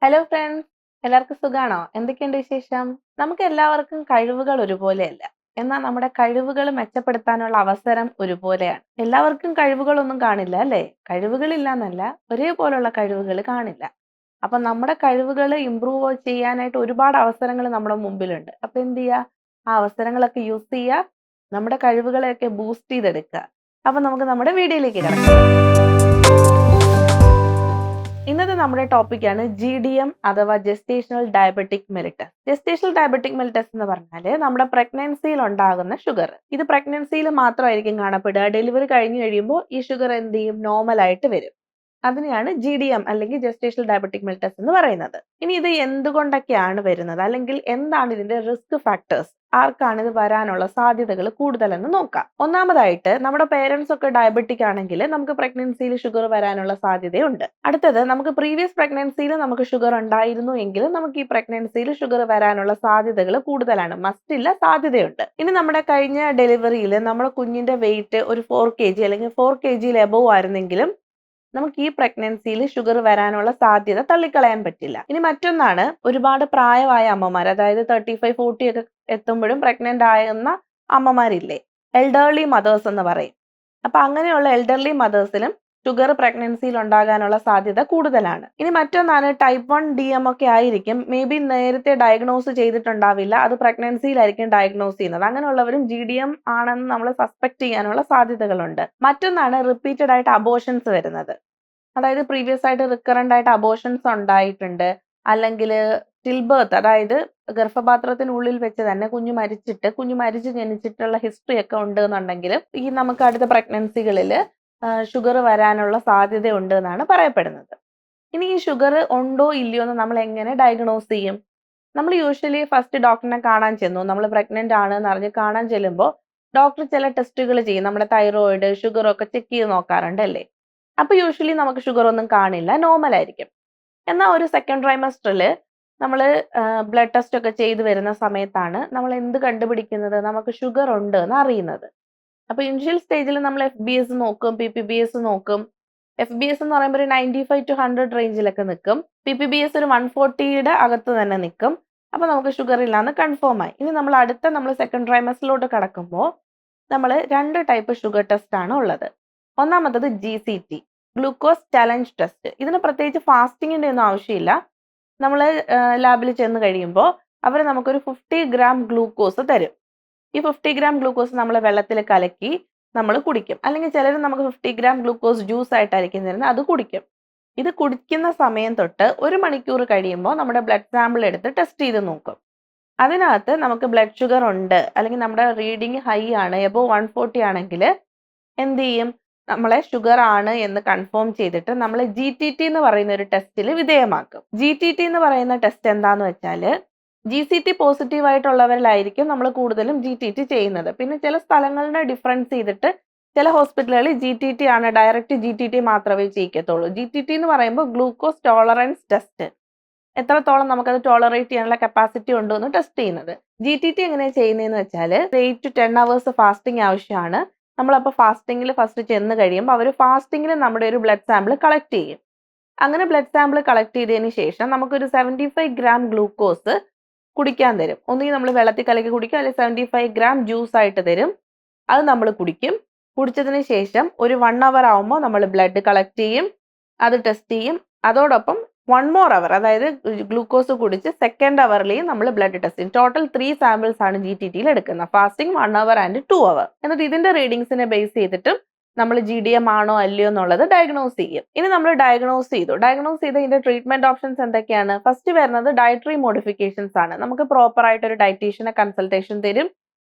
Hello friends, എല്ലാവർക്കും സുഖാണോ? എന്തൊക്കെയുണ്ട് വിശേഷം? നമുക്ക് എല്ലാവർക്കും കഴിവുകൾ ഒരുപോലെയല്ല. എന്നാൽ നമ്മുടെ കഴിവുകൾ മെച്ചപ്പെടുത്താനുള്ള അവസരം ഒരുപോലെയാണ്. എല്ലാവർക്കും കഴിവുകളൊന്നും കാണില്ല അല്ലേ? കഴിവുകളില്ല എന്നല്ല, ഒരേപോലുള്ള കഴിവുകൾ കാണില്ല. അപ്പൊ നമ്മുടെ കഴിവുകൾ ഇമ്പ്രൂവ് ചെയ്യാനായിട്ട് ഒരുപാട് അവസരങ്ങൾ നമ്മുടെ മുമ്പിലുണ്ട്. അപ്പൊ എന്ത് ചെയ്യുക? ആ അവസരങ്ങളൊക്കെ യൂസ് ചെയ്യുക, നമ്മുടെ കഴിവുകളെയൊക്കെ ബൂസ്റ്റ് ചെയ്തെടുക്കുക. അപ്പൊ നമുക്ക് നമ്മുടെ വീഡിയോയിലേക്ക് കിടക്കാം. ഇന്നത്തെ നമ്മുടെ ടോപ്പിക്കാണ് GDM അഥവാ gestational diabetic mellitus. Gestational diabetic mellitus എന്ന് പറഞ്ഞാൽ നമ്മുടെ പ്രഗ്നൻസിയിൽ ഉണ്ടാകുന്ന ഷുഗർ. ഇത് പ്രഗ്നൻസിയിൽ മാത്രമായിരിക്കും കാണപ്പെടുക. ഡെലിവറി കഴിഞ്ഞു കഴിയുമ്പോൾ ഈ ഷുഗർ എന്ത് ചെയ്യും? നോർമൽ ആയിട്ട് വരും. അതിനെയാണ് GDM അല്ലെങ്കിൽ ജെസ്റ്റേഷണൽ ഡയബറ്റിക് മെലിറ്റസ് എന്ന് പറയുന്നത്. ഇനി ഇത് എന്തുകൊണ്ടൊക്കെയാണ് വരുന്നത്, അല്ലെങ്കിൽ എന്താണ് ഇതിന്റെ റിസ്ക് ഫാക്ടേഴ്സ്, ആർക്കാണ് ഇത് വരാനുള്ള സാധ്യതകൾ കൂടുതലെന്ന് നോക്കാം. ഒന്നാമതായിട്ട് നമ്മുടെ പേരൻസ് ഒക്കെ ഡയബറ്റിക് ആണെങ്കിൽ നമുക്ക് പ്രഗ്നൻസിയിൽ ഷുഗർ വരാനുള്ള സാധ്യതയുണ്ട്. അടുത്തത്, നമുക്ക് പ്രീവിയസ് പ്രഗ്നൻസിയിൽ നമുക്ക് ഷുഗർ ഉണ്ടായിരുന്നു എങ്കിൽ നമുക്ക് ഈ പ്രഗ്നൻസിയിൽ ഷുഗർ വരാനുള്ള സാധ്യതകൾ കൂടുതലാണ്. മസ്റ്റ് ഇല്ല, സാധ്യതയുണ്ട്. ഇനി നമ്മുടെ കഴിഞ്ഞ ഡെലിവറിയിൽ നമ്മുടെ കുഞ്ഞിന്റെ വെയിറ്റ് ഒരു 4 kg അല്ലെങ്കിൽ 4 kg എബോവ് ആയിരുന്നെങ്കിലും നമുക്ക് ഈ പ്രഗ്നൻസിയിൽ ഷുഗർ വരാനുള്ള സാധ്യത തള്ളിക്കളയാൻ പറ്റില്ല. ഇനി മറ്റൊന്നാണ്, ഒരുപാട് പ്രായമായ അമ്മമാർ, അതായത് 35-40 ഒക്കെ എത്തുമ്പോഴും പ്രഗ്നന്റ് ആകുന്ന അമ്മമാരില്ലേ, എൽഡർലി മദേഴ്സ് എന്ന് പറയും. അപ്പൊ അങ്ങനെയുള്ള എൽഡർലി മദേഴ്സിലും ഷുഗർ പ്രഗ്നൻസിയിൽ ഉണ്ടാകാനുള്ള സാധ്യത കൂടുതലാണ്. ഇനി മറ്റൊന്നാണ്, ടൈപ്പ് 1 DM ഒക്കെ ആയിരിക്കും, മേ ബി നേരത്തെ ഡയഗ്നോസ് ചെയ്തിട്ടുണ്ടാവില്ല, അത് പ്രഗ്നൻസിയിലായിരിക്കും ഡയഗ്നോസ് ചെയ്യുന്നത്. അങ്ങനെയുള്ളവരും GDM ആണെന്ന് നമ്മൾ സസ്പെക്ട് ചെയ്യാനുള്ള സാധ്യതകളുണ്ട്. മറ്റൊന്നാണ് റിപ്പീറ്റഡ് ആയിട്ട് അബോർഷൻസ് വരുന്നത്. അതായത് പ്രീവിയസ് ആയിട്ട് റിക്കറന്റ് ആയിട്ട് അബോർഷൻസ് ഉണ്ടായിട്ടുണ്ട്, അല്ലെങ്കിൽ സ്റ്റിൽ ബർത്ത്, അതായത് ഗർഭപാത്രത്തിനുള്ളിൽ വെച്ച് തന്നെ കുഞ്ഞു മരിച്ച് ജനിച്ചിട്ടുള്ള ഹിസ്റ്ററി ഒക്കെ ഉണ്ട് എന്നുണ്ടെങ്കിൽ ഈ നമുക്ക് അടുത്ത പ്രഗ്നൻസികളിൽ ഷുഗർ വരാനുള്ള സാധ്യത ഉണ്ട് എന്നാണ് പറയപ്പെടുന്നത്. ഇനി ഈ ഷുഗർ ഉണ്ടോ ഇല്ലയോ എന്ന് നമ്മൾ എങ്ങനെ ഡയഗ്നോസ് ചെയ്യും? നമ്മൾ യൂഷ്വലി ഫസ്റ്റ് ഡോക്ടറിനെ കാണാൻ ചെന്നു, നമ്മൾ പ്രഗ്നന്റ് ആണ് എന്ന് അറിഞ്ഞ് കാണാൻ ചെല്ലുമ്പോൾ ഡോക്ടർ ചില ടെസ്റ്റുകൾ ചെയ്യും. നമ്മുടെ തൈറോയിഡ്, ഷുഗർ ഒക്കെ ചെക്ക് ചെയ്ത് നോക്കാറുണ്ട് അല്ലേ? അപ്പൊ യൂഷ്വലി നമുക്ക് ഷുഗർ ഒന്നും കാണില്ല, നോർമൽ ആയിരിക്കും. എന്നാൽ ഒരു സെക്കൻഡ് ട്രൈമസ്റ്ററിൽ നമ്മൾ ബ്ലഡ് ടെസ്റ്റ് ഒക്കെ ചെയ്ത് വരുന്ന സമയത്താണ് നമ്മൾ എന്ത് കണ്ടുപിടിക്കുന്നത്? നമുക്ക് ഷുഗർ ഉണ്ട് എന്ന് അറിയുന്നത്. അപ്പൊ ഇനിഷ്യൽ സ്റ്റേജിൽ നമ്മൾ FBS നോക്കും, PPBS നോക്കും. FBS എന്ന് പറയുമ്പോൾ ഒരു 95 to 100 റേഞ്ചിലൊക്കെ നിൽക്കും. PPBS ഒരു 140യുടെ അകത്ത് തന്നെ നിൽക്കും. അപ്പൊ നമുക്ക് ഷുഗർ ഇല്ലാന്ന് കൺഫേം ആയി. ഇനി നമ്മൾ സെക്കൻഡ് ട്രൈമസ്റ്ററിലോട്ട് കടക്കുമ്പോൾ നമ്മൾ 2 ടൈപ്പ് ഷുഗർ ടെസ്റ്റ് ആണ് ഉള്ളത്. ഒന്നാമത്തത് GCT, ഗ്ലൂക്കോസ് ചലഞ്ച് ടെസ്റ്റ്. ഇതിന് പ്രത്യേകിച്ച് ഫാസ്റ്റിങ്ങിന്റെ ഒന്നും ആവശ്യമില്ല. നമ്മൾ ലാബിൽ ചെന്ന് കഴിയുമ്പോൾ അവർ നമുക്കൊരു 50 ഗ്രാം ഗ്ലൂക്കോസ് തരും. ഈ 50 ഗ്രാം ഗ്ലൂക്കോസ് നമ്മൾ വെള്ളത്തിൽ കലക്കി നമ്മൾ കുടിക്കും. അല്ലെങ്കിൽ ചിലർ നമുക്ക് 50 ഗ്രാം ഗ്ലൂക്കോസ് ജ്യൂസ് ആയിട്ടായിരിക്കും തരുന്നത്, അത് കുടിക്കും. ഇത് കുടിക്കുന്ന സമയം തൊട്ട് 1 മണിക്കൂർ കഴിയുമ്പോൾ നമ്മുടെ ബ്ലഡ് സാമ്പിൾ എടുത്ത് ടെസ്റ്റ് ചെയ്ത് നോക്കും. അതിനകത്ത് നമുക്ക് ബ്ലഡ് ഷുഗർ ഉണ്ട്, അല്ലെങ്കിൽ നമ്മുടെ റീഡിങ് ഹൈ ആണ്, എബോവ് 140 ആണെങ്കിൽ എന്ത് ചെയ്യും? നമ്മളെ ഷുഗർ ആണ് എന്ന് കൺഫേം ചെയ്തിട്ട് നമ്മൾ GTT എന്ന് പറയുന്ന ഒരു ടെസ്റ്റിൽ വിധേയമാക്കും. GTT എന്ന് പറയുന്ന ടെസ്റ്റ് എന്താന്ന് വെച്ചാൽ, GCT പോസിറ്റീവ് ആയിട്ടുള്ളവരിലായിരിക്കും നമ്മൾ കൂടുതലും GTT ചെയ്യുന്നത്. പിന്നെ ചില സ്ഥലങ്ങളുടെ ഡിഫറൻസ് ചെയ്തിട്ട് ചില ഹോസ്പിറ്റലുകളിൽ GTT ആണ്, ഡയറക്റ്റ് GTT മാത്രമേ ചെയ്യിക്കത്തുള്ളൂ. GTT എന്ന് പറയുമ്പോൾ ഗ്ലൂക്കോസ് ടോളറൻസ് ടെസ്റ്റ്, എത്രത്തോളം നമുക്കത് ടോളറേറ്റ് ചെയ്യാനുള്ള കപ്പാസിറ്റി ഉണ്ടോ എന്ന് ടെസ്റ്റ് ചെയ്യുന്നത്. GTT എങ്ങനെയാണ് ചെയ്യുന്നതെന്ന് വെച്ചാൽ 8 to 10 hours ഫാസ്റ്റിംഗ് ആവശ്യമാണ്. നമ്മളപ്പോൾ ഫാസ്റ്റിങ്ങിൽ ഫസ്റ്റ് ചെന്ന് കഴിയുമ്പോൾ അവർ ഫാസ്റ്റിങ്ങിൽ നമ്മുടെ ഒരു ബ്ലഡ് സാമ്പിൾ കളക്ട് ചെയ്യും. അങ്ങനെ ബ്ലഡ് സാമ്പിൾ കളക്ട് ചെയ്തതിന് ശേഷം നമുക്കൊരു 75 ഗ്രാം ഗ്ലൂക്കോസ് കുടിക്കാൻ തരും. ഒന്നുകിൽ നമ്മൾ വെള്ളത്തിൽ കലക്കി കുടിക്കും, അല്ലെങ്കിൽ 75 ഗ്രാം ജ്യൂസ് ആയിട്ട് തരും. അത് നമ്മൾ കുടിക്കും. കുടിച്ചതിന് ശേഷം ഒരു 1 hour ആവുമ്പോൾ നമ്മൾ ബ്ലഡ് കളക്ട് ചെയ്യും, അത് ടെസ്റ്റ് ചെയ്യും. അതോടൊപ്പം 1 more hour, അതായത് ഗ്ലൂക്കോസ് കുടിച്ച് സെക്കൻഡ് അവറിലെയും നമ്മൾ ബ്ലഡ് ടെസ്റ്റ് ചെയ്യും. ടോട്ടൽ 3 സാമ്പിൾസ് ആണ് GTTയിൽ എടുക്കുന്നത്. Fasting 1 hour and 2 hour. എന്നിട്ട് ഇതിന്റെ റീഡിങ്സിനെ ബേസ് ചെയ്തിട്ട് നമ്മൾ GDM ആണോ അല്ലയോ എന്നുള്ളത് ഡയഗ്നോസ് ചെയ്യും. ഇനി നമ്മൾ ഡയഗ്നോസ് ചെയ്ത് ഇതിന്റെ ട്രീറ്റ്മെന്റ് ഓപ്ഷൻസ് എന്തൊക്കെയാണ്? ഫസ്റ്റ് വരുന്നത് ഡയറ്ററി മോഡിഫിക്കേഷൻസ് ആണ്. നമുക്ക് പ്രോപ്പർ ആയിട്ട് ഒരു ഡയറ്റീഷ്യനെ കൺസൾട്ടേഷൻ തരും.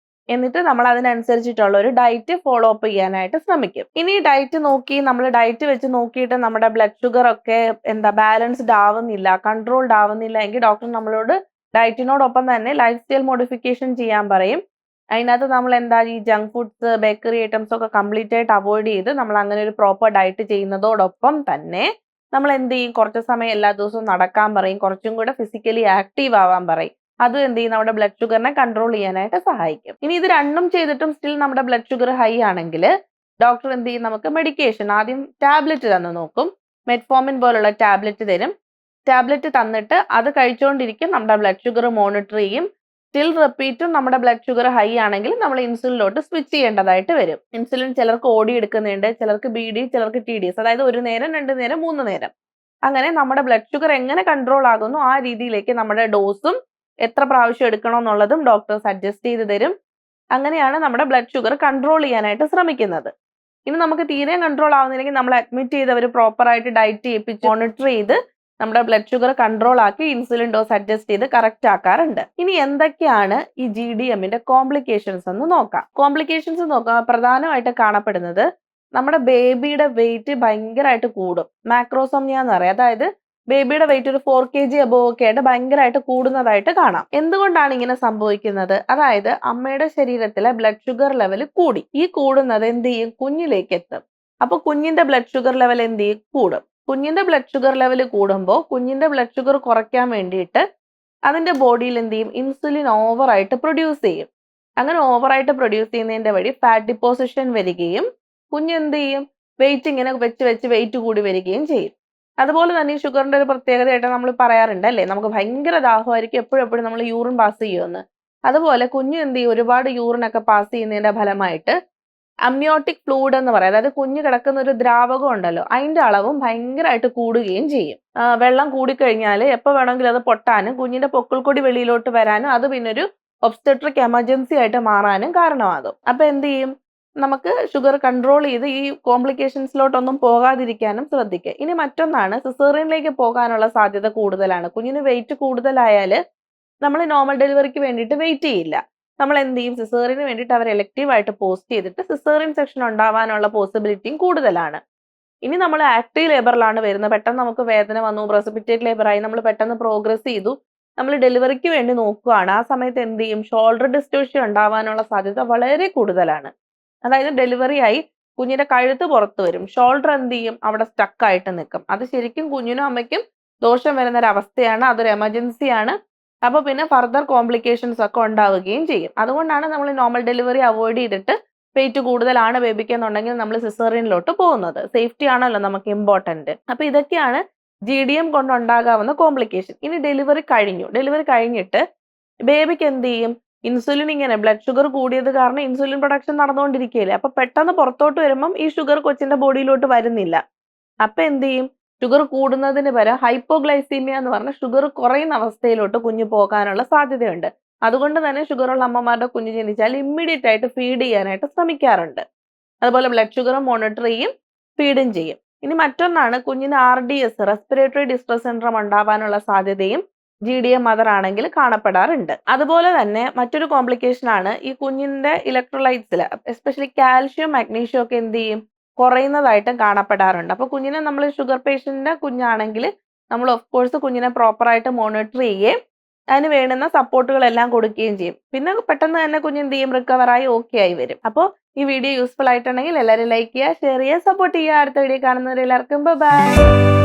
എന്നിട്ട് നമ്മൾ അതിനനുസരിച്ചിട്ടുള്ള ഒരു ഡയറ്റ് ഫോളോ അപ്പ് ചെയ്യാനായിട്ട് ശ്രമിക്കും. ഇനി നമ്മൾ ഡയറ്റ് വെച്ച് നോക്കിയിട്ട് നമ്മുടെ ബ്ലഡ് ഷുഗർ ഒക്കെ ബാലൻസ്ഡ് ആവുന്നില്ല, കൺട്രോൾഡ് ആവുന്നില്ല എങ്കിൽ ഡോക്ടർ നമ്മളോട് ഡയറ്റിനോടൊപ്പം തന്നെ ലൈഫ് സ്റ്റൈൽ മോഡിഫിക്കേഷൻ ചെയ്യാൻ പറയും. അതിനകത്ത് നമ്മൾ ഈ ജങ്ക് ഫുഡ്സ്, ബേക്കറി ഐറ്റംസ് ഒക്കെ കംപ്ലീറ്റ് ആയിട്ട് അവോയ്ഡ് ചെയ്ത് നമ്മൾ അങ്ങനെ ഒരു പ്രോപ്പർ ഡയറ്റ് ചെയ്യുന്നതോടൊപ്പം തന്നെ നമ്മൾ എന്ത് ചെയ്യും? കുറച്ച് സമയം എല്ലാ ദിവസവും നടക്കാൻ പറയും, കുറച്ചും കൂടെ ഫിസിക്കലി ആക്റ്റീവ് ആവാൻ പറയും. അതും എന്ത് ചെയ്യും? നമ്മുടെ ബ്ലഡ് ഷുഗറിനെ കൺട്രോൾ ചെയ്യാനായിട്ട് സഹായിക്കും. ഇനി ഇത് രണ്ടും ചെയ്തിട്ടും സ്റ്റിൽ നമ്മുടെ ബ്ലഡ് ഷുഗർ ഹൈ ആണെങ്കിൽ ഡോക്ടർ എന്ത് ചെയ്യും? നമുക്ക് മെഡിക്കേഷൻ, ആദ്യം ടാബ്ലറ്റ് തന്നു നോക്കും. മെറ്റ്ഫോമിൻ പോലുള്ള ടാബ്ലറ്റ് തരും. ടാബ്ലറ്റ് തന്നിട്ട് അത് കഴിച്ചുകൊണ്ടിരിക്കും, നമ്മുടെ ബ്ലഡ് ഷുഗർ മോണിറ്റർ ചെയ്യും. സ്റ്റിൽ റിപ്പീറ്റും നമ്മുടെ ബ്ലഡ് ഷുഗർ ഹൈ ആണെങ്കിൽ നമ്മൾ ഇൻസുലിനിലോട്ട് സ്വിച്ച് ചെയ്യേണ്ടതായിട്ട് വരും. ഇൻസുലിൻ ചിലർക്ക് ഓടി എടുക്കുന്നുണ്ട്, ചിലർക്ക് BD, ചിലർക്ക് TDS, അതായത് 1 നേരം 2 നേരം 3 നേരം. അങ്ങനെ നമ്മുടെ ബ്ലഡ് ഷുഗർ എങ്ങനെ കൺട്രോൾ ആകുന്നു ആ രീതിയിലേക്ക് നമ്മുടെ ഡോസും എത്ര പ്രാവശ്യം എടുക്കണമെന്നുള്ളതും ഡോക്ടർ സജസ്റ്റ് ചെയ്ത് തരും. അങ്ങനെയാണ് നമ്മുടെ ബ്ലഡ് ഷുഗർ കൺട്രോൾ ചെയ്യാനായിട്ട് ശ്രമിക്കുന്നത്. ഇനി നമുക്ക് തീരെ കൺട്രോൾ ആവുന്നില്ലെങ്കിൽ നമ്മൾ അഡ്മിറ്റ് ചെയ്ത് അവർ പ്രോപ്പറായിട്ട് ഡയറ്റ് ചെയ്യിപ്പിച്ച് മോണിറ്റർ ചെയ്ത് നമ്മുടെ ബ്ലഡ് ഷുഗർ കൺട്രോൾ ആക്കി ഇൻസുലിൻ ഡോസ് അഡ്ജസ്റ്റ് ചെയ്ത് കറക്റ്റ് ആക്കാറുണ്ട്. ഇനി എന്തൊക്കെയാണ് ഈ GDMന്റെ കോംപ്ലിക്കേഷൻസ് എന്ന് നോക്കാം. കോംപ്ലിക്കേഷൻസ് നോക്കാം, പ്രധാനമായിട്ട് കാണപ്പെടുന്നത് നമ്മുടെ ബേബിയുടെ വെയിറ്റ് ഭയങ്കരമായിട്ട് കൂടും. മാക്രോസോമിയ എന്ന് പറയും. അതായത് ബേബിയുടെ വെയിറ്റ് ഒരു 4 kg അബോവ് ഒക്കെ ആയിട്ട് ഭയങ്കരമായിട്ട് കൂടുന്നതായിട്ട് കാണാം. എന്തുകൊണ്ടാണ് ഇങ്ങനെ സംഭവിക്കുന്നത്? അതായത് അമ്മയുടെ ശരീരത്തിലെ ബ്ലഡ് ഷുഗർ ലെവൽ കൂടി. ഈ കൂടുന്നത് എന്ത് ചെയ്യും? കുഞ്ഞിലേക്ക് എത്തും. അപ്പൊ കുഞ്ഞിന്റെ ബ്ലഡ് ഷുഗർ ലെവൽ എന്ത് ചെയ്യും? കൂടും. കുഞ്ഞിന്റെ ബ്ലഡ് ഷുഗർ ലെവൽ കൂടുമ്പോൾ കുഞ്ഞിന്റെ ബ്ലഡ് ഷുഗർ കുറയ്ക്കാൻ വേണ്ടിയിട്ട് അതിന്റെ ബോഡിയിൽ എന്ത് ചെയ്യും? ഇൻസുലിൻ ഓവറായിട്ട് പ്രൊഡ്യൂസ് ചെയ്യും. അങ്ങനെ ഓവറായിട്ട് പ്രൊഡ്യൂസ് ചെയ്യുന്നതിന്റെ വഴി ഫാറ്റ് ഡിപ്പോസിഷൻ വരികയും കുഞ്ഞ് എന്ത് ചെയ്യും? വെയിറ്റ് ഇങ്ങനെ വെച്ച് വെയിറ്റ് കൂടി വരികയും ചെയ്യും. അതുപോലെ തന്നെ ഈ ഷുഗറിന്റെ ഒരു പ്രത്യേകതയായിട്ട് നമ്മൾ പറയാറുണ്ട് അല്ലേ, നമുക്ക് ഭയങ്കര ദാഹമായിരിക്കും, എപ്പോഴും നമ്മൾ യൂറിൻ പാസ് ചെയ്യുമെന്ന്. അതുപോലെ കുഞ്ഞ് എന്ത് ചെയ്യും? ഒരുപാട് യൂറിൻ ഒക്കെ പാസ് ചെയ്യുന്നതിന്റെ ഫലമായിട്ട് അമ്നിയോട്ടിക് ഫ്ലൂയിഡ് എന്ന് പറയും, അതായത് കുഞ്ഞ് കിടക്കുന്ന ഒരു ദ്രാവകം ഉണ്ടല്ലോ, അതിന്റെ അളവും ഭയങ്കരമായിട്ട് കൂടുകയും ചെയ്യും. വെള്ളം കൂടിക്കഴിഞ്ഞാൽ എപ്പോൾ വേണമെങ്കിലും അത് പൊട്ടാനും കുഞ്ഞിന്റെ പൊക്കിൾക്കൊടി വെളിയിലോട്ട് വരാനും അത് പിന്നെ ഒരു ഒബ്സ്റ്റട്രിക് എമർജൻസി ആയിട്ട് മാറാനും കാരണമാകും. അപ്പൊ എന്ത് ചെയ്യും? നമുക്ക് ഷുഗർ കൺട്രോൾ ചെയ്ത് ഈ കോംപ്ലിക്കേഷൻസിലോട്ടൊന്നും പോകാതിരിക്കാനും ശ്രദ്ധിക്കുക. ഇനി മറ്റൊന്നാണ്, സിസേറിയനിലേക്ക് പോകാനുള്ള സാധ്യത കൂടുതലാണ്. കുഞ്ഞിന് വെയിറ്റ് കൂടുതലായാൽ നമ്മൾ നോർമൽ ഡെലിവറിക്ക് വേണ്ടിയിട്ട് വെയിറ്റ് ചെയ്യില്ല. നമ്മൾ എന്ത് ചെയ്യും? സിസേറിയന് വേണ്ടിയിട്ട് അവർ എലക്റ്റീവ് ആയിട്ട് പോസ്റ്റ് ചെയ്തിട്ട് സിസേറിയൻ സെക്ഷൻ ഉണ്ടാവാനുള്ള പോസിബിലിറ്റിയും കൂടുതലാണ്. ഇനി നമ്മൾ ആക്റ്റീവ് ലേബറിലാണ് വരുന്നത്, പെട്ടെന്ന് നമുക്ക് വേദന വന്നു, പ്രസിപ്പിറ്റേറ്റ് ലേബറായി, നമ്മൾ പെട്ടെന്ന് പ്രോഗ്രസ് ചെയ്തു, നമ്മൾ ഡെലിവറിക്ക് വേണ്ടി നോക്കുകയാണ്. ആ സമയത്ത് എന്ത് ചെയ്യും? ഷോൾഡർ ഡിസ്റ്റോർഷൻ ഉണ്ടാവാനുള്ള സാധ്യത വളരെ കൂടുതലാണ്. അതായത് ഡെലിവറി ആയി കുഞ്ഞിന്റെ കഴുത്ത് പുറത്തു വരും, ഷോൾഡർ എന്ത് ചെയ്യും? അവിടെ സ്റ്റക്ക് ആയിട്ട് നിൽക്കും. അത് ശരിക്കും കുഞ്ഞിനും അമ്മയ്ക്കും ദോഷം വരുന്ന ഒരു അവസ്ഥയാണ്, അതൊരു എമർജൻസിയാണ്. അപ്പോൾ പിന്നെ ഫർദർ കോംപ്ലിക്കേഷൻസ് ഒക്കെ ഉണ്ടാവുകയും ചെയ്യും. അതുകൊണ്ടാണ് നമ്മൾ നോർമൽ ഡെലിവറി അവോയ്ഡ് ചെയ്തിട്ട് വെയിറ്റ് കൂടുതലാണ് ബേബിക്ക് എന്നുണ്ടെങ്കിൽ നമ്മൾ സിസേറിയനിലോട്ട് പോകുന്നത്. സേഫ്റ്റി ആണല്ലോ നമുക്ക് ഇമ്പോർട്ടന്റ്. അപ്പൊ ഇതൊക്കെയാണ് GDM കൊണ്ടുണ്ടാകാവുന്ന കോംപ്ലിക്കേഷൻ. ഇനി ഡെലിവറി കഴിഞ്ഞിട്ട് ബേബിക്ക് എന്ത് ചെയ്യും? ഇൻസുലിൻ ഇങ്ങനെ ബ്ലഡ് ഷുഗർ കൂടിയത് കാരണം ഇൻസുലിൻ പ്രൊഡക്ഷൻ നടന്നുകൊണ്ടിരിക്കുകയല്ലേ. അപ്പൊ പെട്ടെന്ന് പുറത്തോട്ട് വരുമ്പം ഈ ഷുഗർ കൊച്ചിന്റെ ബോഡിയിലോട്ട് വരുന്നില്ല. അപ്പൊ എന്ത് ചെയ്യും? ഷുഗർ കൂടുന്നതിന് പകരം ഹൈപ്പോഗ്ലൈസീമിയ എന്ന് പറഞ്ഞ ഷുഗർ കുറയുന്ന അവസ്ഥയിലോട്ട് കുഞ്ഞ് പോകാനുള്ള സാധ്യതയുണ്ട്. അതുകൊണ്ട് തന്നെ ഷുഗറുള്ള അമ്മമാരുടെ കുഞ്ഞ് ജനിച്ചാൽ ഇമ്മീഡിയറ്റ് ആയിട്ട് ഫീഡ് ചെയ്യാനായിട്ട് ശ്രമിക്കാറുണ്ട്. അതുപോലെ ബ്ലഡ് ഷുഗറും മോണിറ്റർ ചെയ്യും, ഫീഡും ചെയ്യും. ഇനി മറ്റൊന്നാണ്, കുഞ്ഞിന് RDS റെസ്പിറേറ്ററി ഡിസ്ട്രസ് സിൻഡ്രോം ഉണ്ടാവാനുള്ള സാധ്യതയും GDM മദർ ആണെങ്കിൽ കാണപ്പെടാറുണ്ട്. അതുപോലെ തന്നെ മറ്റൊരു കോംപ്ലിക്കേഷൻ ആണ് ഈ കുഞ്ഞിന്റെ ഇലക്ട്രോലൈറ്റ്സിൽ എസ്പെഷ്യലി കാൽഷ്യം മാഗ്നീഷ്യം ഒക്കെ എന്ത് ചെയ്യും? കുറയുന്നതായിട്ടും കാണപ്പെടാറുണ്ട്. അപ്പോൾ കുഞ്ഞിനെ നമ്മൾ ഷുഗർ പേഷ്യന്റിന്റെ കുഞ്ഞാണെങ്കിൽ നമ്മൾ ഓഫ് കോഴ്സ് കുഞ്ഞിനെ പ്രോപ്പറായിട്ട് മോണിറ്റർ ചെയ്യുകയും അതിന് വേണ്ടുന്ന സപ്പോർട്ടുകളെല്ലാം കൊടുക്കുകയും ചെയ്യും. പിന്നെ പെട്ടെന്ന് തന്നെ കുഞ്ഞ് എന്ത് ചെയ്യും? റിക്കവറായി ഓക്കെ ആയി വരും. അപ്പോൾ ഈ വീഡിയോ യൂസ്ഫുൾ ആയിട്ടുണ്ടെങ്കിൽ എല്ലാവരും ലൈക്ക് ചെയ്യുക, ഷെയർ ചെയ്യുക, സപ്പോർട്ട് ചെയ്യുക. അടുത്ത വീഡിയോ കാണുന്നവരെല്ലാവർക്കും ബൈ.